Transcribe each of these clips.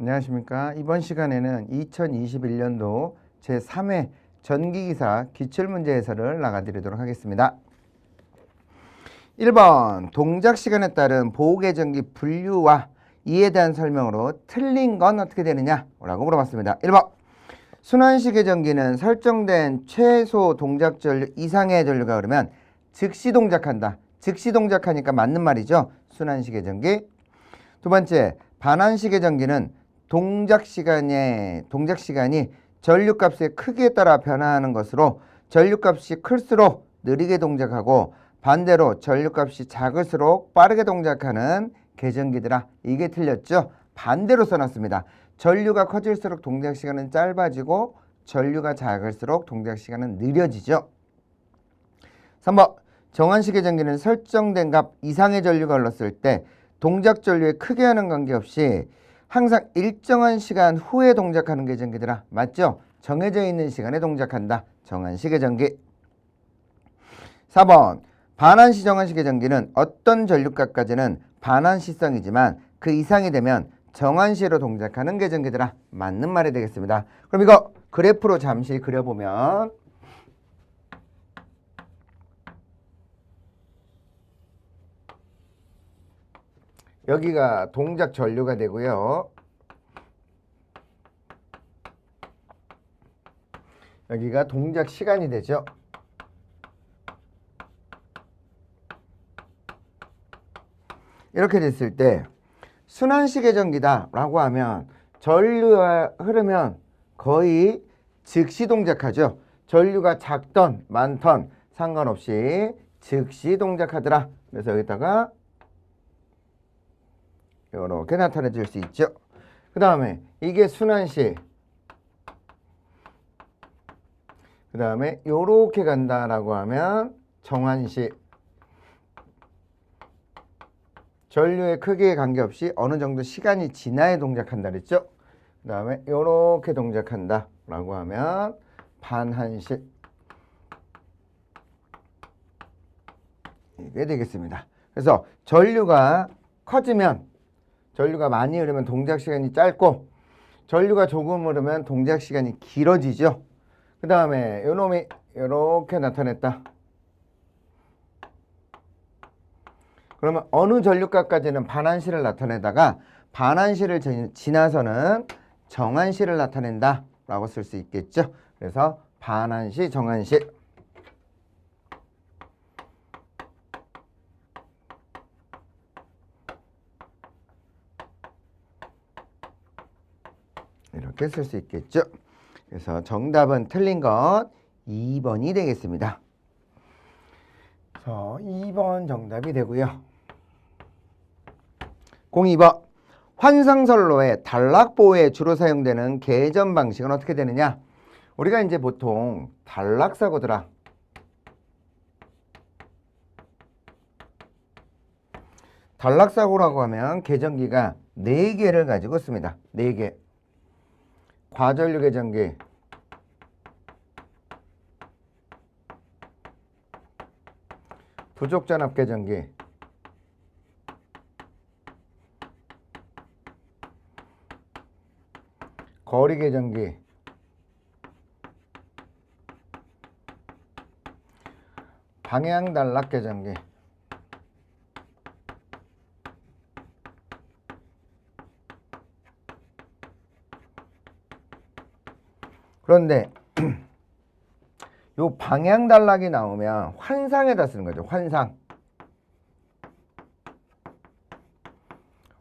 안녕하십니까. 이번 시간에는 2021년도 제3회 전기기사 기출문제 해설을 나가드리도록 하겠습니다. 1번 동작시간에 따른 보호계전기 분류와 이에 대한 설명으로 틀린 건 어떻게 되느냐 라고 물어봤습니다. 1번 순환시 계전기는 설정된 최소 동작 전류 이상의 전류가 흐르면 즉시 동작한다. 즉시 동작하니까 맞는 말이죠. 순환시 계전기. 두 번째, 반환시 계전기는 동작 시간이 전류값의 크기에 따라 변화하는 것으로 전류값이 클수록 느리게 동작하고 반대로 전류값이 작을수록 빠르게 동작하는 계전기들아. 이게 틀렸죠? 반대로 써놨습니다. 전류가 커질수록 동작 시간은 짧아지고 전류가 작을수록 동작 시간은 느려지죠. 3번 정환시 계전기는 설정된 값 이상의 전류가 흘렀을 때 동작 전류의 크기와는 관계없이 항상 일정한 시간 후에 동작하는 계전기들아. 맞죠? 정해져 있는 시간에 동작한다. 정환시 계전기. 4번 반환시 정환시 계전기는 어떤 전류값까지는 반환시성이지만 그 이상이 되면 정환시로 동작하는 계전기들아. 맞는 말이 되겠습니다. 그럼 이거 그래프로 잠시 그려보면 여기가 동작 전류가 되고요. 여기가 동작 시간이 되죠. 이렇게 됐을 때 순환시 계전기다 라고 하면 전류가 흐르면 거의 즉시 동작하죠. 전류가 작던 많던 상관없이 즉시 동작하더라. 그래서 여기다가 이렇게 나타내 줄 수 있죠. 그 다음에 이게 순환시, 그 다음에 요렇게 간다라고 하면 정환시. 전류의 크기에 관계없이 어느 정도 시간이 지나야 동작한다 그랬죠. 그 다음에 요렇게 동작한다 라고 하면 반환시. 이게 되겠습니다. 그래서 전류가 커지면, 전류가 많이 흐르면 동작 시간이 짧고 전류가 조금 흐르면 동작 시간이 길어지죠. 그 다음에 요 놈이 이렇게 나타냈다. 그러면 어느 전류값까지는 반환시를 나타내다가 반환시를 지나서는 정환시를 나타낸다 라고 쓸 수 있겠죠. 그래서 반환시, 정환시. 이렇게 쓸 수 있겠죠. 그래서 정답은 틀린 건 2번이 되겠습니다. 그래서 2번 정답이 되고요. 02번 환상선로의 단락보호에 주로 사용되는 계전 방식은 어떻게 되느냐? 우리가 이제 보통 단락사고들아, 단락사고라고 하면 계전기가 4개를 가지고 있습니다. 4개. 과전류 계전기, 부족전압 계전기, 거리 계전기, 방향 단락 계전기. 그런데 요 방향 단락이 나오면 환상에다 쓰는 거죠.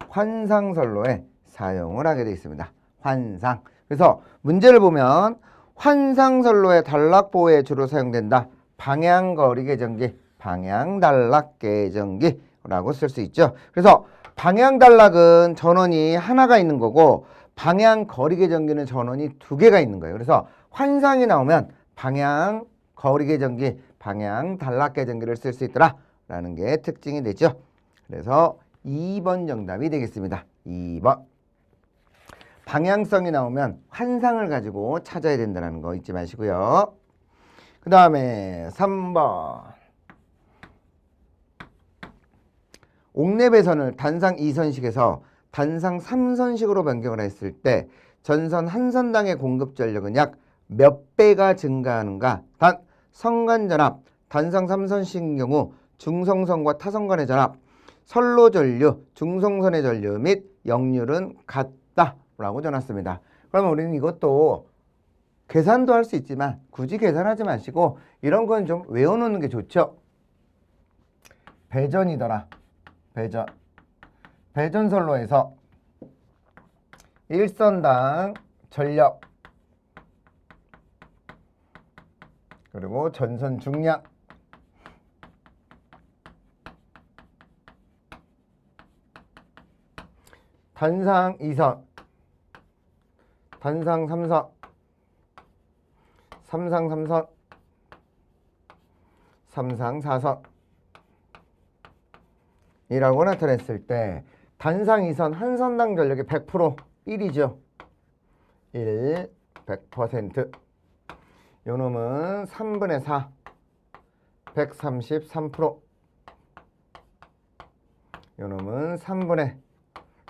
환상선로에 사용을 하게 되어 있습니다. 환상. 그래서 문제를 보면 환상선로의 단락보호에 주로 사용된다. 방향거리 계전기, 방향단락 계전기라고 쓸 수 있죠. 그래서 방향단락은 전원이 하나가 있는 거고 방향거리 계전기는 전원이 2개가 있는 거예요. 그래서 환상이 나오면 방향거리 계전기, 방향단락 계전기를 쓸 수 있더라 라는 게 특징이 되죠. 그래서 2번 정답이 되겠습니다. 2번. 방향성이 나오면 환상을 가지고 찾아야 된다는 거 잊지 마시고요. 그 다음에 3번. 옥내 배선을 단상 2선식에서 단상 3선식으로 변경을 했을 때 전선 한 선당의 공급 전력은 약 몇 배가 증가하는가? 단 선간전압 단상 3선식인 경우 중성선과 타선 간의 전압, 선로 전류, 중성선의 전류 및 역률은 같다라고 전했습니다. 그러면 우리는 이것도 계산도 할 수 있지만 굳이 계산하지 마시고 이런 건 좀 외워놓는 게 좋죠. 배전이더라. 배전선로에서 1선당 전력 그리고 전선 중량 단상 2선, 단상 3선, 삼상 3선, 삼상 4선 이라고 나타냈을 때 단상 2선 한 선당 전력이 100% 1이죠. 1, 100%. 요 놈은 3분의 4, 133%. 요 놈은 3분의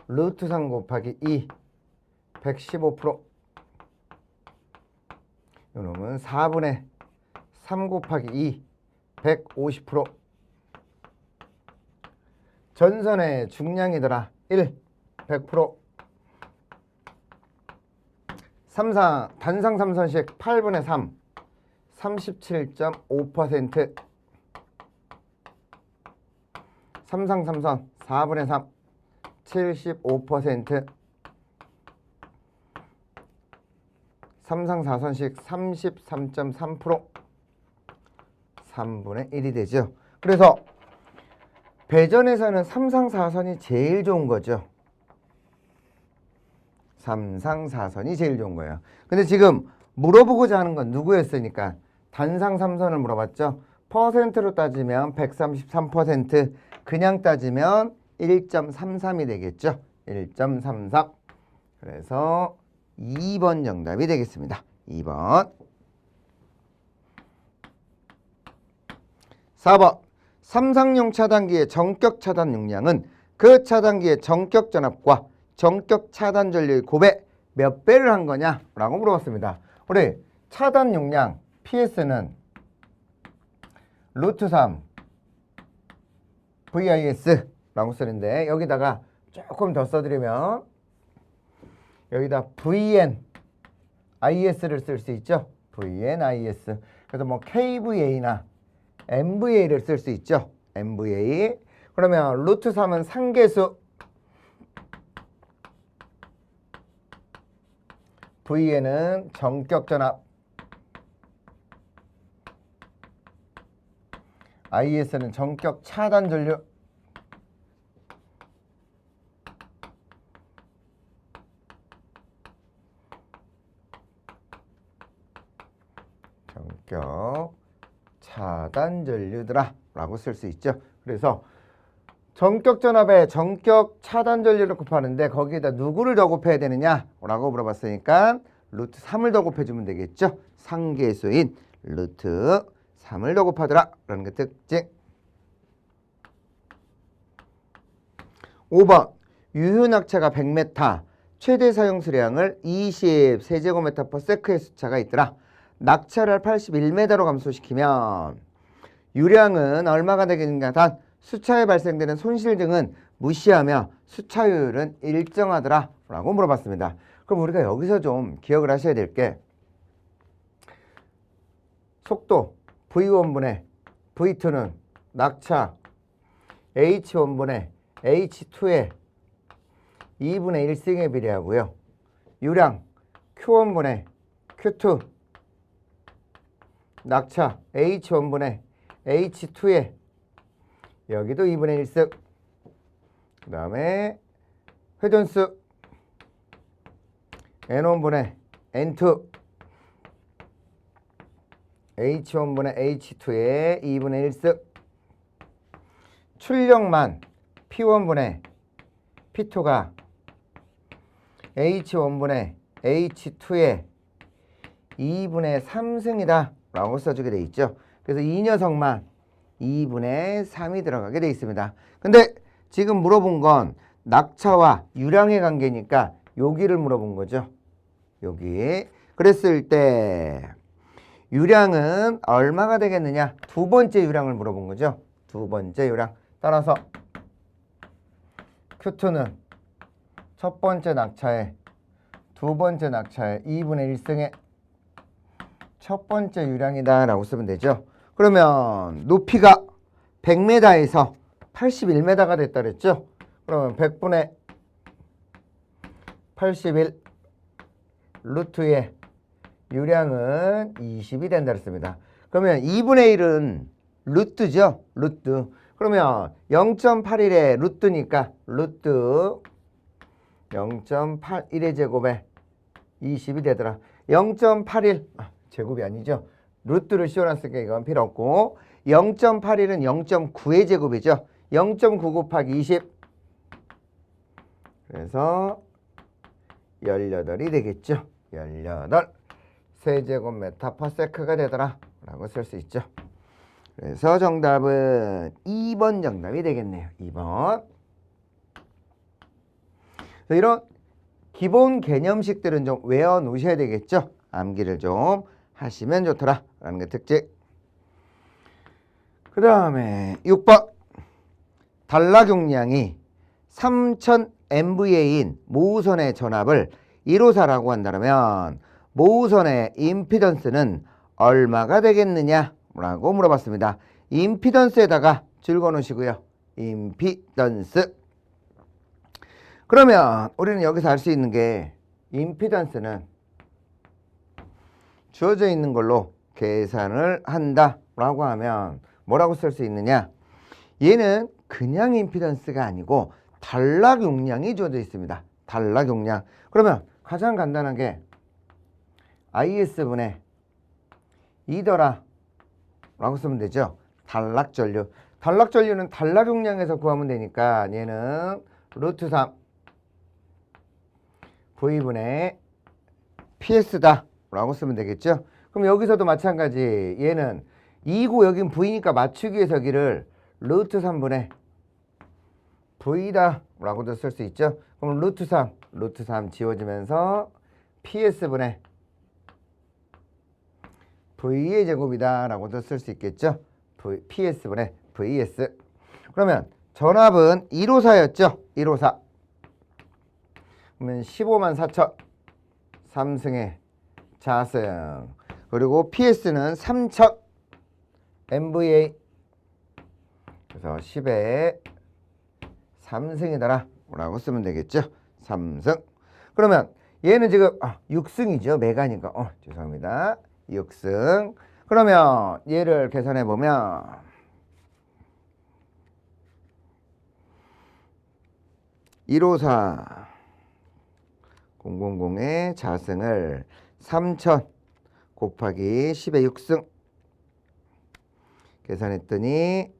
루트 3 곱하기 2, 115%. 요 놈은 4분의 3 곱하기 2, 150%. 전선의 중량이더라. 1, 100%. 단상 3선식 8분의 3, 37.5%. 삼상 3선 4분의 3, 75%. 삼상 4선식 33.3%. 3분의 1이 되죠. 그래서 배전에서는 삼상 4선이 제일 좋은 거죠. 삼상 4선이 제일 좋은 거예요. 근데 지금 물어보고자 하는 건 누구였으니까 단상 3선을 물어봤죠. 퍼센트로 따지면 133%, 그냥 따지면 1.33이 되겠죠. 1.33. 그래서 2번 정답이 되겠습니다. 2번. 4번. 삼상용 차단기의 전격 차단 용량은 그 차단기의 전격 전압과 전격 차단 전류의 곱에 몇 배를 한 거냐? 라고 물어봤습니다. 우리 차단 용량 PS는 루트 3 VIS 라고 쓰는데 여기다가 조금 더 써드리면 여기다 VN IS를 쓸 수 있죠. VN IS. 그래서 뭐 KVA나 MVA를 쓸 수 있죠. MVA. 그러면 루트 3은 상계수, VN은 전격 전압, IS는 전격 차단 전류. 전격 차단 전류더라 라고 쓸 수 있죠. 그래서 전격 전압에 전격 차단 전류를 곱하는데 거기에다 누구를 더 곱해야 되느냐 라고 물어봤으니까 루트 3을 더 곱해주면 되겠죠. 상계수인 루트 3을 더 곱하더라 라는 게 특징. 5번 유효낙차가 100m, 최대 사용 수량을 20 세제곱미터/s의 수차가 있더라. 낙차를 81m로 감소시키면 유량은 얼마가 되겠는가? 단 수차에 발생되는 손실 등은 무시하며 수차율은 일정하더라 라고 물어봤습니다. 그럼 우리가 여기서 좀 기억을 하셔야 될 게 속도 V1분의 V2는 낙차 H1분의 H2의 2분의 1승에 비례하고요. 유량 Q1분의 Q2 낙차 H1분의 H2의 여기도 2분의 1승. 그 다음에 회전수 N1분의 N2 H1분의 H2의 2분의 1승. 출력만 P1분의 P2가 H1분의 H2의 2분의 3승이다 라고 써주게 돼 있죠. 그래서 이 녀석만 2분의 3이 들어가게 돼 있습니다. 근데 지금 물어본 건 낙차와 유량의 관계니까 여기를 물어본 거죠. 여기. 그랬을 때 유량은 얼마가 되겠느냐? 두 번째 유량을 물어본 거죠. 두 번째 유량. 따라서 Q2는 첫 번째 낙차에 두 번째 낙차에 2분의 1승의 첫 번째 유량이다 라고 쓰면 되죠. 그러면 높이가 100m에서 81m가 됐다 그랬죠. 그러면 100분의 81 루트의 유량은 20이 된다 그랬습니다. 그러면 2분의 1은 루트죠. 루트. 그러면 0.81의 루트니까 루트 0.81의 제곱에 20이 되더라. 0.81 제곱이 아니죠. 루트를 씌워놨으니까 이건 필요 없고 0.81은 0.9의 제곱이죠. 0.9 곱하기 20 그래서 18이 되겠죠. 18 세제곱미터 퍼세크가 되더라 라고 쓸 수 있죠. 그래서 정답은 2번 정답이 되겠네요. 2번. 이런 기본 개념식들은 좀 외워 놓으셔야 되겠죠. 암기를 좀 하시면 좋더라 라는 게 특징. 그 다음에 6번 단락 용량이 3000MVA인 모우선의 전압을 1호사라고 한다면 모우선의 임피던스는 얼마가 되겠느냐 라고 물어봤습니다. 임피던스에다가 줄거 놓으시고요. 임피던스. 그러면 우리는 여기서 알 수 있는 게 임피던스는 주어져 있는 걸로 계산을 한다 라고 하면 뭐라고 쓸 수 있느냐. 얘는 그냥 임피던스가 아니고 단락 용량이 주어져 있습니다. 단락 용량. 그러면 가장 간단하게 IS분의 2더라 라고 쓰면 되죠. 단락 전류. 단락 전류는 단락 용량에서 구하면 되니까 얘는 루트 3 V분의 PS다 라고 쓰면 되겠죠. 그럼 여기서도 마찬가지. 얘는 2고 여긴 V니까 맞추기 위해서 여기를 루트 3분의 V다 라고도 쓸 수 있죠. 그럼 루트 3 지워지면서 PS분의 V의 제곱이다 라고도 쓸 수 있겠죠. PS분의 VS. 그러면 전압은 1호사였죠. 1호사. 그러면 15만 4천 3승의 자승. 그리고 PS는 3000 MVA. 그래서 10의 3승이더라 라고 쓰면 되겠죠. 3승. 그러면 얘는 지금 6승이죠. 메가니까. 죄송합니다. 6승. 그러면 얘를 계산해 보면 1호사 000의 자승을 3000 곱하기 10의 6승 계산했더니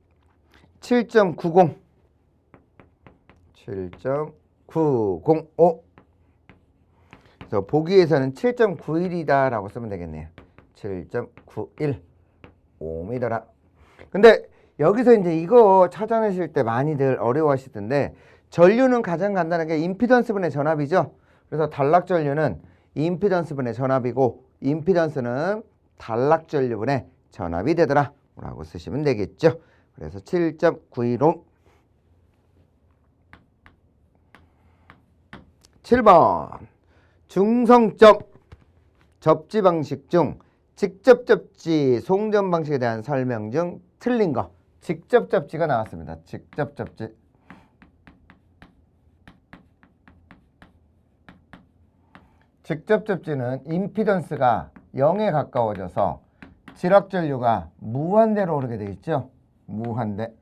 7.90 7.905. 그래서 보기에서는 7.91이다 라고 쓰면 되겠네요. 7.91 5m라. 근데 여기서 이제 이거 찾아내실 때 많이들 어려워하시던데 전류는 가장 간단하게 임피던스분의 전압이죠. 그래서 단락 전류는 임피던스분의 전압이고 임피던스는 단락 전류분의 전압이 되더라 라고 쓰시면 되겠죠. 그래서 7.915. 7번 중성점 접지 방식 중 직접 접지 송전 방식에 대한 설명 중 틀린 거. 직접 접지가 나왔습니다. 직접 접지. 직접 접지는 임피던스가 0에 가까워져서 지락 전류가 무한대로 오르게 되어 있죠. 무한대.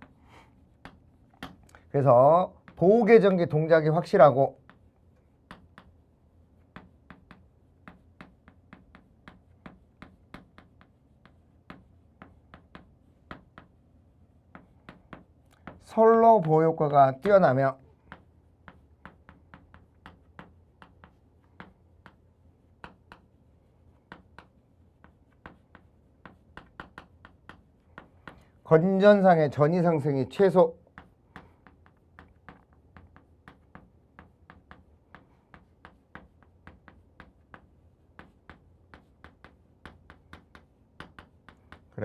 그래서 보호계전기 동작이 확실하고 선로 보호 효과가 뛰어나며 건전상의 전위 상승이 최소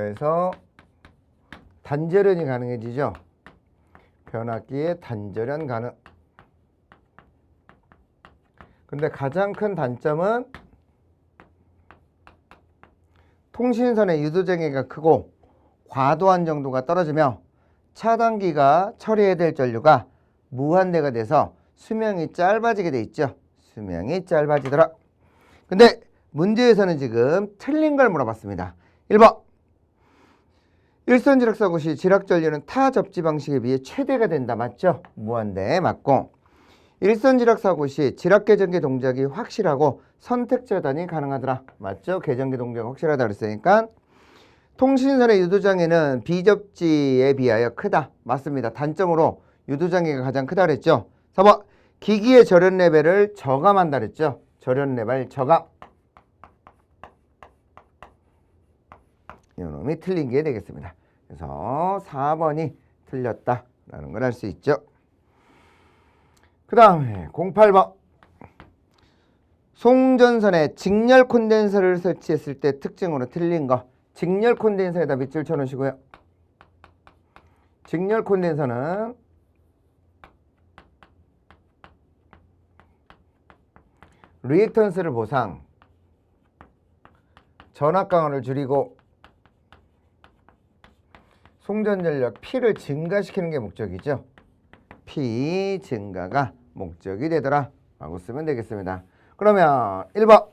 그래서 단절연이 가능해지죠. 변압기의 단절연 가능. 근데 가장 큰 단점은 통신선의 유도쟁이가 크고 과도한 정도가 떨어지며 차단기가 처리해야 될 전류가 무한대가 돼서 수명이 짧아지게 돼 있죠. 수명이 짧아지더라. 근데 문제에서는 지금 틀린 걸 물어봤습니다. 1번 일선 지락 사고 시 지락 전류는 타 접지 방식에 비해 최대가 된다. 맞죠? 무한대 맞고, 일선 지락 사고 시 지락 계전기 동작이 확실하고 선택 차단이 가능하더라. 맞죠? 계전기 동작 확실하다 그랬으니까 통신선의 유도장애는 비접지에 비하여 크다. 맞습니다. 단점으로 유도장애가 가장 크다 그랬죠. 4번 기기의 절연 레벨을 저감한다 그랬죠. 절연 레벨 저감. 이놈이 틀린 게 되겠습니다. 그래서 4번이 틀렸다라는 걸 알 수 있죠. 그 다음에 08번 송전선에 직렬 콘덴서를 설치했을 때 특징으로 틀린 거. 직렬 콘덴서에다 밑줄 쳐놓으시고요. 직렬 콘덴서는 리액턴스를 보상, 전압 강화를 줄이고 송전 전력 P를 증가시키는 게 목적이죠. P 증가가 목적이 되더라 라고 쓰면 되겠습니다. 그러면 1번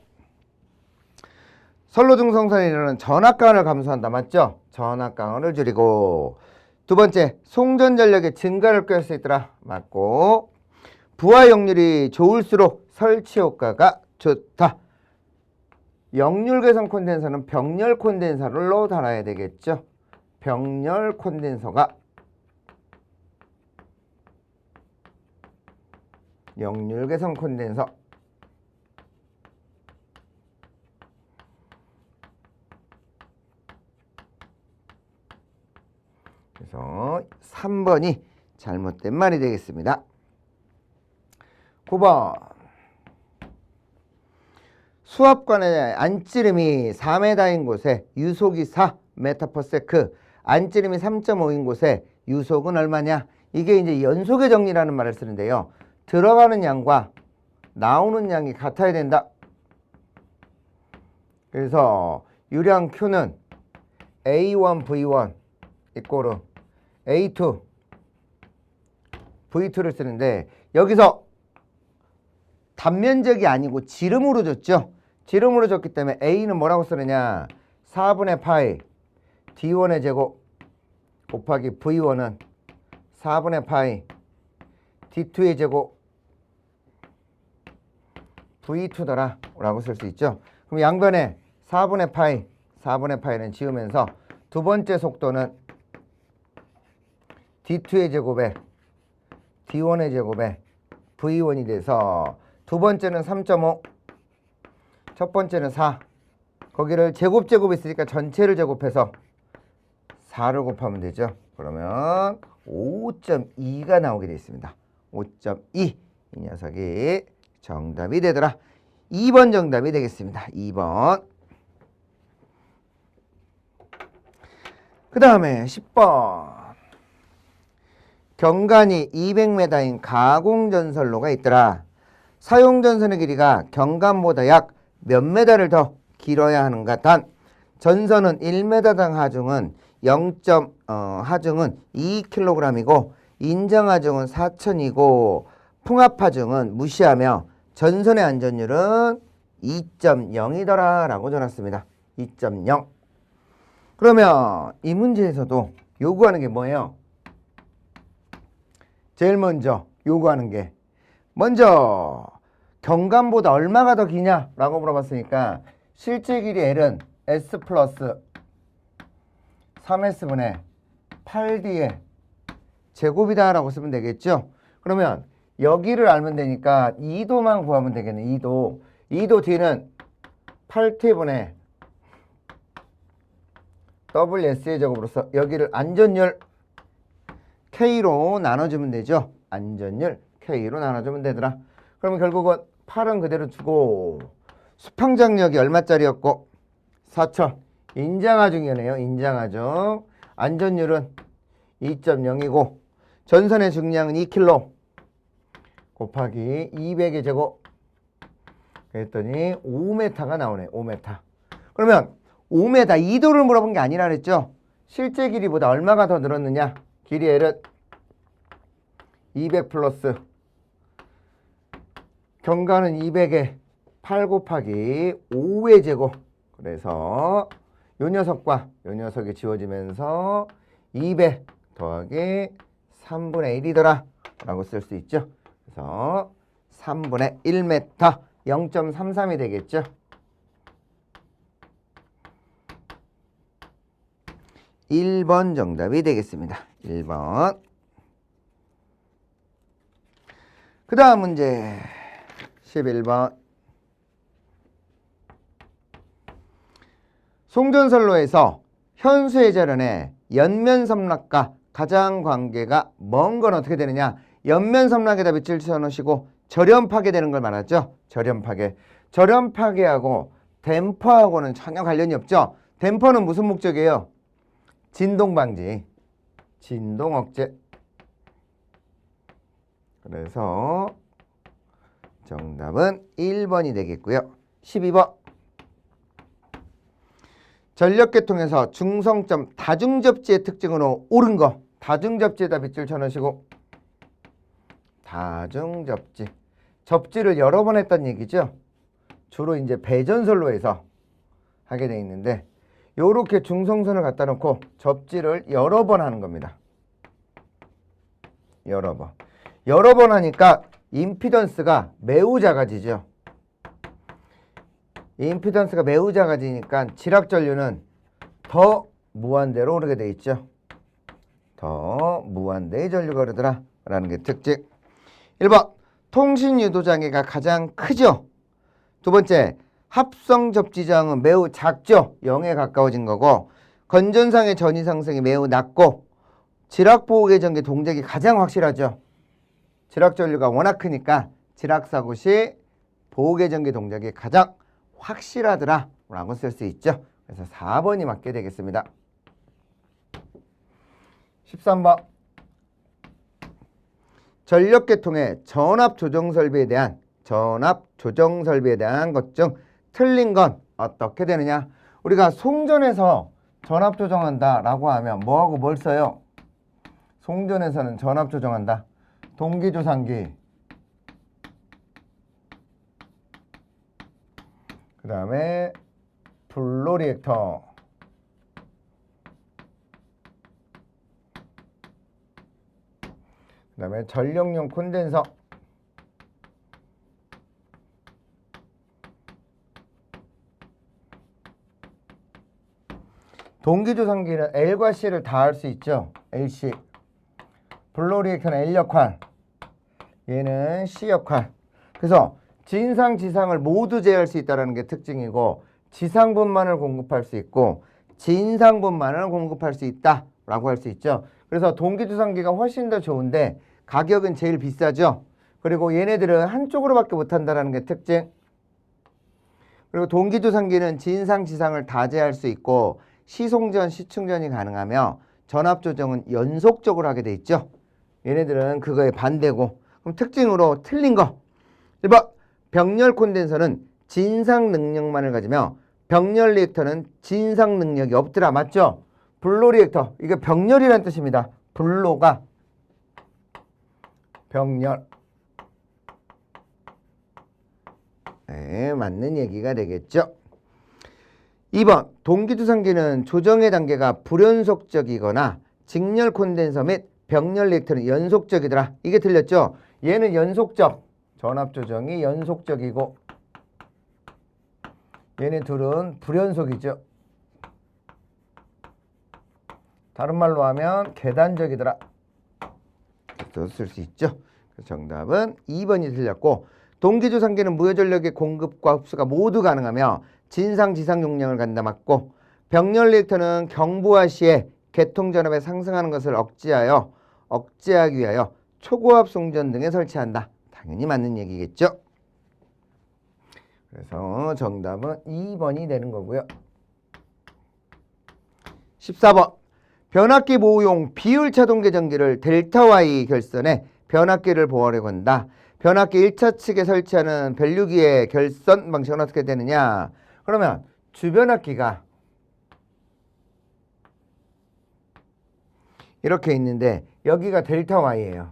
선로중성선이라는 전압 강화를 감소한다. 맞죠? 전압 강화를 줄이고, 두 번째 송전 전력의 증가를 꾀할 수 있더라. 맞고, 부하 역률이 좋을수록 설치 효과가 좋다. 역률 개선 콘덴서는 병렬 콘덴서로 달아야 되겠죠. 병렬 콘덴서가 역률 개선 콘덴서. 그래서 3번이 잘못된 말이 되겠습니다. 9번 수압관의 안찌름이 4m인 곳에 유속이 4m/s, 안찌름이 3.5인 곳에 유속은 얼마냐? 이게 이제 연속의 정리라는 말을 쓰는데요. 들어가는 양과 나오는 양이 같아야 된다. 그래서 유량 Q는 A1 V1 이꼬르 A2 V2를 쓰는데, 여기서 단면적이 아니고 지름으로 줬죠. 지름으로 줬기 때문에 A는 뭐라고 쓰느냐? 4분의 파이 D1의 제곱 곱하기 V1은 4분의 파이 D2의 제곱 V2더라 라고 쓸 수 있죠. 그럼 양변에 4분의 파이는 지우면서 두 번째 속도는 D2의 제곱에 D1의 제곱에 V1이 돼서 두 번째는 3.5, 첫 번째는 4. 거기를 제곱 있으니까 전체를 제곱해서 4를 곱하면 되죠. 그러면 5.2가 나오게 되어 있습니다. 5.2. 이 녀석이 정답이 되더라. 2번 정답이 되겠습니다. 2번. 그 다음에 10번. 경간이 200m인 가공전선로가 있더라. 사용전선의 길이가 경간보다 약 몇 메다를 더 길어야 하는가? 단 전선은 1m당 하중은 하중은 2kg이고 인정하중은 4,000이고 풍합하중은 무시하며 전선의 안전율은 2.0이더라 라고 적었습니다. 2.0. 그러면 이 문제에서도 요구하는 게 뭐예요? 제일 먼저 요구하는 게, 먼저 경간보다 얼마가 더 기냐 라고 물어봤으니까 실제 길이 L은 S 플러스 3S분의 8D의 제곱이다 라고 쓰면 되겠죠. 그러면 여기를 알면 되니까 2도만 구하면 되겠네. 2도 D는 8T분의 WS의 제곱으로서 여기를 안전율 K로 나눠주면 되죠. 안전율 K로 나눠주면 되더라. 그러면 결국은 8은 그대로 두고 수평장력이 얼마짜리였고 4,000, 인장하중이네요. 인장하중. 안전율은 2.0이고 전선의 중량은 2kg 곱하기 200의 제곱 그랬더니 5m가 나오네. 5m. 그러면 5m 2도를 물어본 게 아니라 그랬죠. 실제 길이보다 얼마가 더 늘었느냐. 길이 L은 200 플러스 경과는 200에 8 곱하기 5의 제곱. 그래서 요 녀석과 요 녀석이 지워지면서 200 더하기 3분의 1이더라 라고 쓸 수 있죠. 그래서 3분의 1m 0.33이 되겠죠. 1번 정답이 되겠습니다. 1번. 그 다음 문제 11번. 송전선로에서 현수의 절연의 연면섬락과 가장 관계가 먼 건 어떻게 되느냐. 연면섬락에다 밑줄 쳐놓으시고 절연파괴 되는 걸 말하죠. 절연파괴. 절연파괴하고 댐퍼하고는 전혀 관련이 없죠. 댐퍼는 무슨 목적이에요? 진동방지. 진동억제. 그래서 정답은 1번이 되겠고요. 12번. 전력계통에서 중성점 다중접지의 특징으로 옳은 거. 다중접지에다 밑줄 쳐놓으시고 다중접지. 접지를 여러 번 했던 얘기죠. 주로 이제 배전선로에서 하게 돼 있는데 요렇게 중성선을 갖다 놓고 접지를 여러 번 하는 겁니다. 여러 번. 여러 번 하니까 임피던스가 매우 작아지죠. 임피던스가 매우 작아지니까 지락전류는 더 무한대로 오르게 돼 있죠. 더 무한대의 전류가 오르더라 라는 게 특징. 1번 통신유도장애가 가장 크죠. 두 번째 합성접지장은 매우 작죠. 0에 가까워진 거고 건전상의 전위상승이 매우 낮고 지락보호계전기 동작이 가장 확실하죠. 지락전류가 워낙 크니까 지락사고 시 보호계전기 동작이 가장 확실하더라 라고 쓸 수 있죠. 그래서 4번이 맞게 되겠습니다. 13번 전력계통의 전압조정설비에 대한 것 중 틀린 건 어떻게 되느냐. 우리가 송전에서 전압조정한다 라고 하면 뭐하고 뭘 써요? 송전에서는 전압조정한다. 동기조상기 그 다음에 블로리액터 그 다음에 전력용 콘덴서 동기조상기는 L과 C를 다 할 수 있죠. LC 블로리액터는 L 역할 얘는 C 역할. 그래서 진상 지상을 모두 제어할 수 있다는 게 특징이고 지상분만을 공급할 수 있고 진상분만을 공급할 수 있다라고 할 수 있죠. 그래서 동기조상기가 훨씬 더 좋은데 가격은 제일 비싸죠. 그리고 얘네들은 한쪽으로밖에 못한다는 게 특징. 그리고 동기조상기는 진상 지상을 다 제어할 수 있고 시송전, 시충전이 가능하며 전압조정은 연속적으로 하게 돼 있죠. 얘네들은 그거에 반대고. 그럼 특징으로 틀린 거 1번 병렬 콘덴서는 진상 능력만을 가지며 병렬 리액터는 진상 능력이 없더라. 맞죠? 블로 리액터 이게 병렬이라는 뜻입니다. 블로가 병렬. 네, 맞는 얘기가 되겠죠. 2번 동기조상기는 조정의 단계가 불연속적이거나 직렬 콘덴서 및 병렬 리액터는 연속적이더라. 이게 틀렸죠. 얘는 연속적. 전압조정이 연속적이고 얘네 둘은 불연속이죠. 다른 말로 하면 계단적이더라. 쓸 수 있죠. 정답은 2번이 틀렸고 동기조상기는 무효전력의 공급과 흡수가 모두 가능하며 진상 지상 용량을 간담했고 병렬 리액터는 경부하 시에 계통전압에 상승하는 것을 억제하기 위하여 초고압 송전 등에 설치한다. 당연히 맞는 얘기겠죠. 그래서 정답은 2번이 되는 거고요. 14번 변압기 보호용 비율 차동 계정기를 델타 Y 결선에 변압기를 보호하려고 한다. 변압기 1차 측에 설치하는 밸류기의 결선 방식은 어떻게 되느냐? 그러면 주변압기가 이렇게 있는데 여기가 델타 Y예요.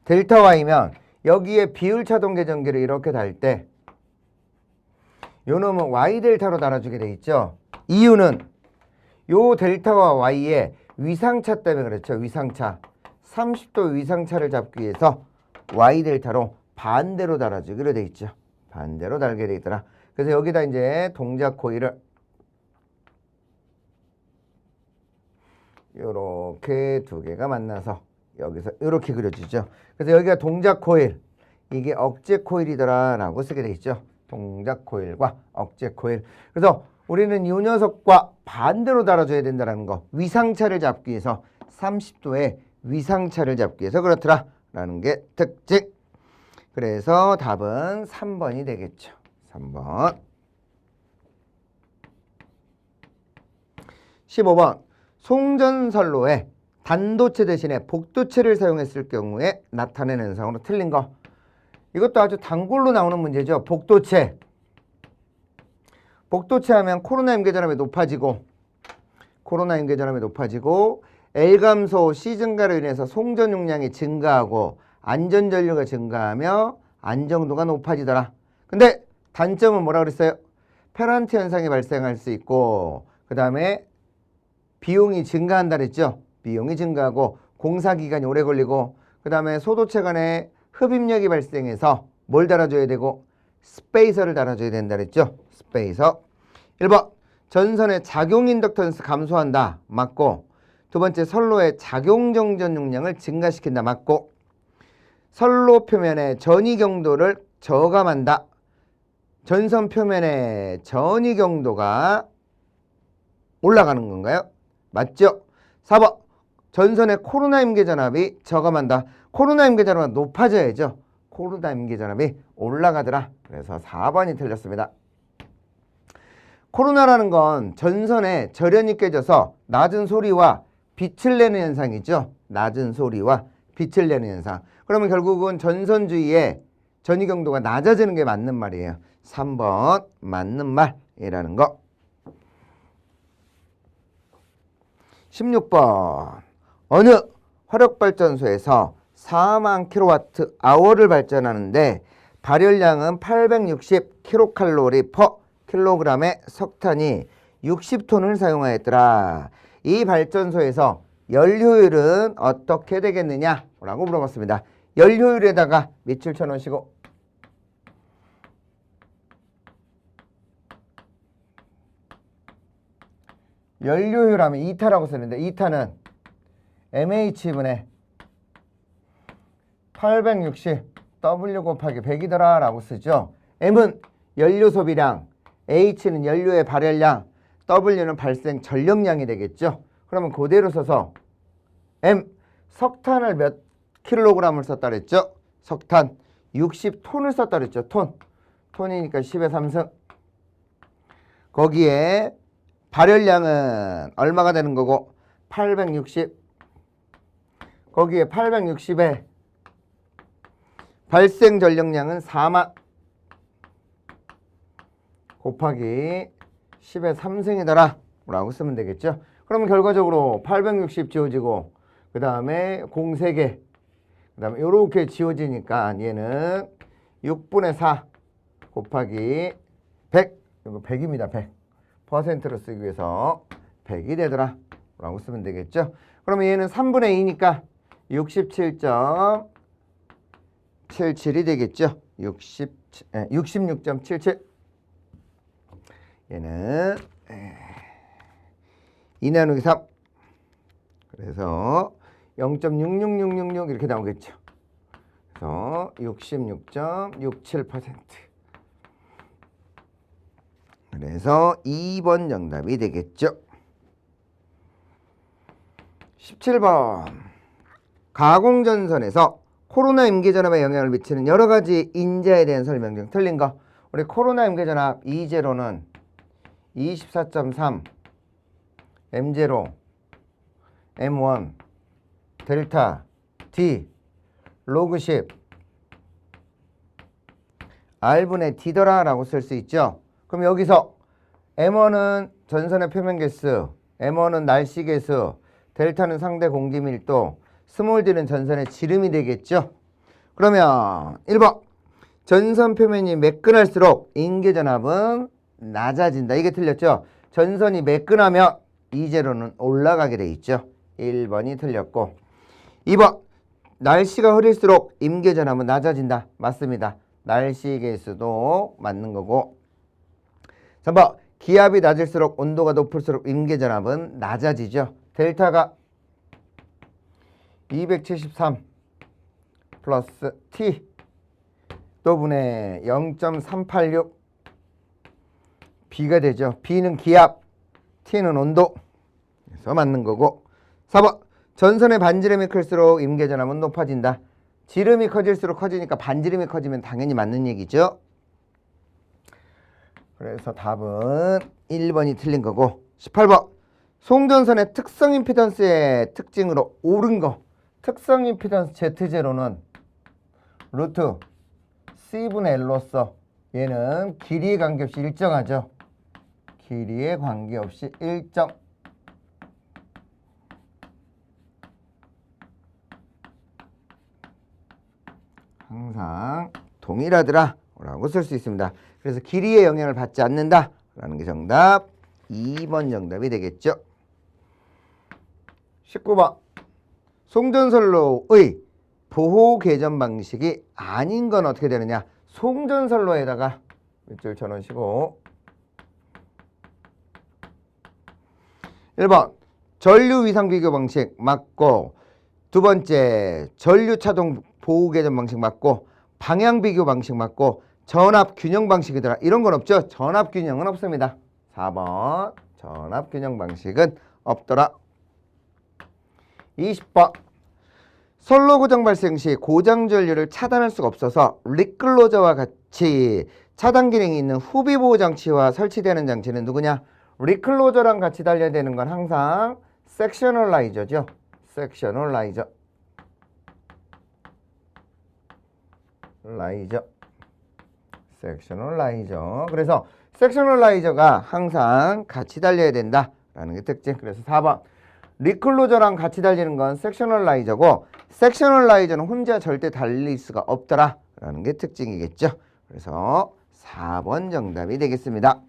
델타 Y면 여기에 비율 차동 계정기를 이렇게 달 때 요 놈은 Y 델타로 달아주게 돼 있죠. 이유는 요 델타와 Y의 위상차 때문에 그렇죠. 위상차. 30도 위상차를 잡기 위해서 Y 델타로 반대로 달아주기로 돼 있죠. 반대로 달게 돼 있더라. 그래서 여기다 이제 동작 코일을 요렇게 두 개가 만나서 여기서 이렇게 그려지죠. 그래서 여기가 동작 코일, 이게 억제 코일이더라 라고 쓰게 돼 있죠. 동작 코일과 억제 코일. 그래서 우리는 이 녀석과 반대로 달아줘야 된다는 거. 위상차를 잡기 위해서 30도의 위상차를 잡기 위해서 그렇더라 라는 게 특징. 그래서 답은 3번이 되겠죠. 3번. 15번 송전선로에 단도체 대신에 복도체를 사용했을 경우에 나타내는 현상으로 틀린 거. 이것도 아주 단골로 나오는 문제죠. 복도체. 복도체 하면 코로나 임계전압이 높아지고 L감소 C 증가로 인해서 송전 용량이 증가하고 안전전류가 증가하며 안정도가 높아지더라. 근데 단점은 뭐라 그랬어요? 페란트 현상이 발생할 수 있고 그 다음에 비용이 증가한다 그랬죠. 비용이 증가하고 공사기간이 오래 걸리고 그 다음에 소도체 간에 흡입력이 발생해서 뭘 달아줘야 되고 스페이서를 달아줘야 된다 그랬죠. 스페이서. 1번 전선의 작용 인덕턴스 감소한다. 맞고. 두 번째 선로의 작용 정전 용량을 증가시킨다. 맞고. 선로 표면의 전이 경도를 저감한다. 전선 표면의 전이 경도가 올라가는 건가요? 맞죠? 4번 전선의 코로나 임계전압이 저감한다. 코로나 임계전압은 높아져야죠. 코로나 임계전압이 올라가더라. 그래서 4번이 틀렸습니다. 코로나라는 건 전선에 절연이 깨져서 낮은 소리와 빛을 내는 현상이죠. 낮은 소리와 빛을 내는 현상. 그러면 결국은 전선 주위에 전이 경도가 낮아지는 게 맞는 말이에요. 3번 맞는 말이라는 거. 16번 어느 화력발전소에서 4만 킬로와트 아워를 발전하는데 발열량은 860 킬로칼로리 퍼 킬로그램의 석탄이 60톤을 사용하였더라. 이 발전소에서 연료율은 어떻게 되겠느냐? 라고 물어봤습니다. 연료율에다가 밑줄 쳐놓으시고 연료율 하면 2타라고 쓰는데 2타는 MH분의 860 W 곱하기 100이더라 라고 쓰죠. M은 연료 소비량, H는 연료의 발열량, W는 발생 전력량이 되겠죠. 그러면 그대로 써서 M 석탄을 몇 킬로그램을 썼다 그랬죠? 석탄 60톤을 썼다 그랬죠. 톤이니까 10의 3승. 거기에 발열량은 얼마가 되는 거고 860 거기에 860에 발생 전력량은 4만 곱하기 10의 3승이더라 라고 쓰면 되겠죠. 그러면 결과적으로 860 지워지고 그 다음에 공 3개 그 다음에 이렇게 지워지니까 얘는 6분의 4 곱하기 100 이거 100입니다. 100 퍼센트로 쓰기 위해서 100이 되더라 라고 쓰면 되겠죠. 그러면 얘는 3분의 2니까 67.77이 되겠죠. 66.77 얘는 2 나누기 3 그래서 0.66666 이렇게 나오겠죠. 그래서 66.67% 그래서 2번 정답이 되겠죠. 17번 가공전선에서 코로나 임계전압에 영향을 미치는 여러 가지 인자에 대한 설명 중 틀린 거. 우리 코로나 임계전압 E0는 24.3 M0 M1 델타 D 로그 10 R분의 D더라 라고 쓸 수 있죠. 그럼 여기서 M1은 전선의 표면 개수, M1은 날씨 개수, 델타는 상대 공기 밀도, 스몰 d는 전선의 지름이 되겠죠. 그러면 1번 전선 표면이 매끈할수록 인계전압은 낮아진다. 이게 틀렸죠. 전선이 매끈하면 이제로는 올라가게 돼 있죠. 1번이 틀렸고 2번 날씨가 흐릴수록 임계전압은 낮아진다. 맞습니다. 날씨 개수도 맞는 거고 3번 기압이 낮을수록 온도가 높을수록 임계전압은 낮아지죠. 델타가 273 플러스 T 또 분의 0.386 B가 되죠. B는 기압, T는 온도. 그래서 맞는 거고 4번 전선의 반지름이 클수록 임계전압은 높아진다. 지름이 커질수록 커지니까 반지름이 커지면 당연히 맞는 얘기죠. 그래서 답은 1번이 틀린 거고 18번 송전선의 특성 임피던스의 특징으로 옳은 거 특성 임피던스 Z0는 루트 C분의 L로서 얘는 길이에 관계없이 일정하죠. 길이에 관계없이 일정. 항상 동일하더라 라고 쓸 수 있습니다. 그래서 길이의 영향을 받지 않는다 라는 게 정답 2번 정답이 되겠죠. 19번 송전선로의 보호 개전 방식이 아닌 건 어떻게 되느냐. 송전선로에다가 밑줄 쳐놓으시고 1번 전류 위상 비교 방식 맞고 두 번째 전류 차동 보호 개전 방식 맞고 방향 비교 방식 맞고 전압 균형 방식이더라. 이런 건 없죠. 전압 균형은 없습니다. 4번 전압 균형 방식은 없더라. 20번 선로 고장 발생 시 고장 전류를 차단할 수가 없어서 리클로저와 같이 차단 기능이 있는 후비 보호 장치와 설치되는 장치는 누구냐? 리클로저랑 같이 달려야 되는 건 항상 섹셔널라이저죠. 섹셔널라이저. 섹셔널라이저. 그래서 섹셔널라이저가 항상 같이 달려야 된다라는 게 특징. 그래서 4번 리클로저랑 같이 달리는 건 섹셔널라이저고 섹셔널라이저는 혼자 절대 달릴 수가 없더라라는 게 특징이겠죠. 그래서 4번 정답이 되겠습니다.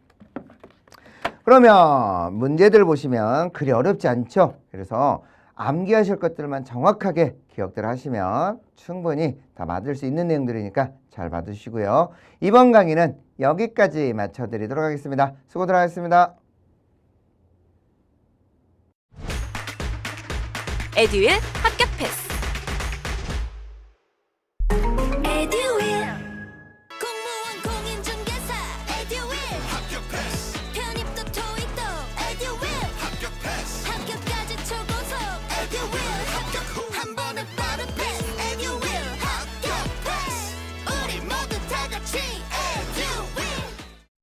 그러면 문제들 보시면 그리 어렵지 않죠. 그래서 암기하실 것들만 정확하게 기억들 하시면 충분히 다 맞을 수 있는 내용들이니까 잘 받으시고요. 이번 강의는 여기까지 마쳐드리도록 하겠습니다. 수고들 하셨습니다. 에듀윌 합격 패스.